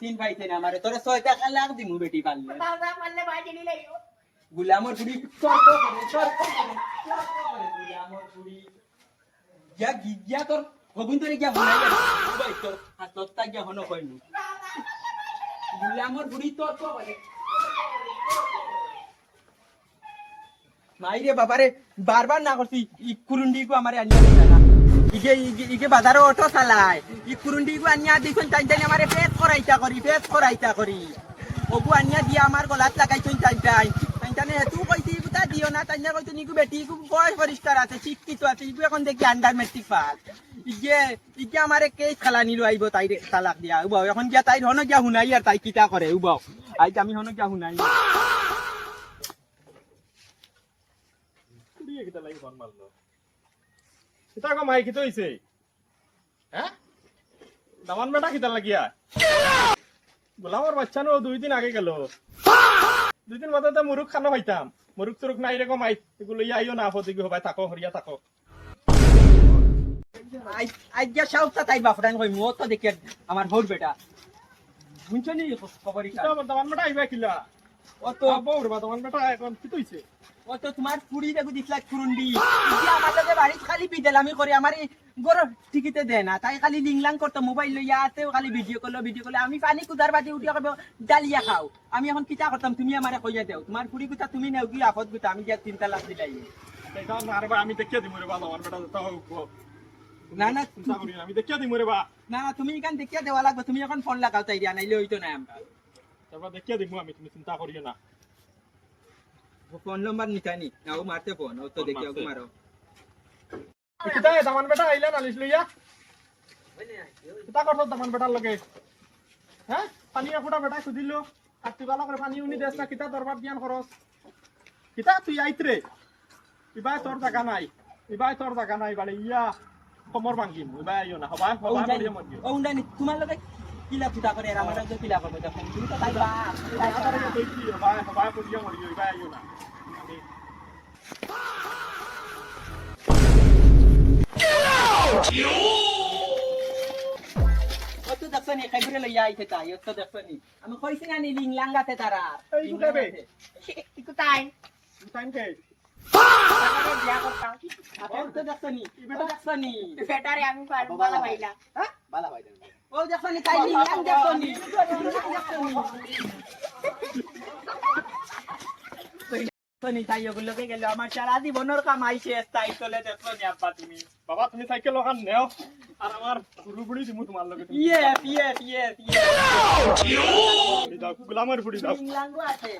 চিন পাইছে না আমারে তোরে 6 টাকা লাখ দিমু বেটি পারলে বাবা পারলে বাজি নিলে গুলামর বুড়ি তর্ক করে গুলামর বুড়ি গিয়া তোর হগুন তোরে গিয়া হুনাই ভাই তোর হাতটা গিয়া হনো কইনু গুলামর বুড়ি তর্ক করে মাইরে বাবারে বারবার না করছি ই কুরুন্ডি কো আমারে আনিয়া দিতা না ইগে বাজারে অটো চালায় ই কুরুন্ডি কো আনিয়া দিছন তাই আমারে পেট করাইতা করি ওগু আনিয়া দিয়া আমার গলাত লাগাইছন তাই হেতু কইছি বুতা দিও না তাই না কইতো নিকু বেটি কু বয়স পরিষ্কার আছে শিক্ষিত আছে ইগু এখন দেখি আন্ডার মেট্রিক পাস ইগে আমারে কেস খালানি লইব তাই তালাক দিয়া উবাও এখন গিয়া তাই হনো গিয়া হুনাই আর তাই কিতা করে উবাও আইতা আমি হনো গিয়া হুনাই কুড়িয়ে কিতা লাগি ফোন মারলো কিতা গো মাই কিতো হইছে হ্যাঁ দামান বেটা কিতা লাগিয়া গোলামর বাচ্চা নো 2 দিন আগে গেল 2 দিন বাদে তো মুরুখ খানো পাইতাম মুরুখ তুরুখ নাই রে গো মাই এগুলো আইও না ফতি গো ভাই থাকো হরিয়া থাকো আই গিয়া সাউতা তাই বাপরান কই মো তো দেখে আমার হোর বেটা শুনছনি খবরই দামান বেটা আইবা কিলা ও তো বউর বা দামান বেটা এখন কিতো হইছে ও তো তোমার পুরি দেখো দিছলা কুরুন্ডি ইজি আমার লগে বাড়ি খালি পিদেলামি করে আমারে গর টিকিতে দে না তাই খালি লিংলাং করতে মোবাইল লইয়া আছে খালি ভিডিও কল আমি পানি কুদার বাদি উঠিয়া কইব ডালিয়া খাও আমি এখন কিতা করতাম তুমি আমারে কইয়া দেও তোমার পুরি কথা তুমি নেও কি আপদ কথা আমি যা চিন্তা লাগ দিলাই এটা আর বা আমি দেখিয়ে দিমু রে বা দামান বেটা তো না না চিন্তা করি না আমি দেখিয়ে দিমু রে বা না তুমি এখান দেখিয়া দেওয়া লাগবে তুমি এখন ফোন লাগাও তাই দিয়া নাইলে হইতো না আমরা তারপর দেখিয়ে দিমু আমি তুমি চিন্তা করিও না ফোন নাম্বার নিতানি না ও মারতে ফোন ও তো দেখিয়া ও মারো কিতা দামান বেটা আইলা নালিশ লইয়া কিতা করছ দামান বেটার লগে হ্যাঁ পানি ফুটা বেটা খুদিলো আর তুই ভালো করে পানি উনি দেস না কিতা দরবার জ্ঞান খরচ কিতা তুই আইতরে ইবাই তোর জায়গা নাই বাড়ি ইয়া কমর ভাঙ্গিম ইবাই আইও না হবাই বলিয়া মরগি ও উন্ডানি তোমার লগে কিলা ফুটা করে আর আমার লগে কিলা করবে তখন তুমি তো তাই বা হবাই বলিয়া মরগি ইবাই আইও না ও তো দেখছনি খাইবরে লইয়া আইতে তাই ও তো দেখছনি আমি কইছি না নি লিংলাঙ্গাতে তারা এই গুটাবে ইকু তাই টাইম কে টাকা দিয়া করতাম ও তো দেখছনি বেটা দেখছনি বেটারে আমি পারবো বালা ভাইলা হ্যাঁ বালা ভাই ও দেখছনি তাই লিংলাং দেখছনি দেখছনি তাই ওগুলো কে গেল আমার সারা জীবনের কামাই শেষ তাই চলে দেখছনি আব্বা তুমি বাবা তুমি সাইকেল ওখান নেও আর আমার রুবড়ি দিমু তোমার লগে ইয়ে গুলামের ফুড়ি দাও লিংলাঙ্গ আছে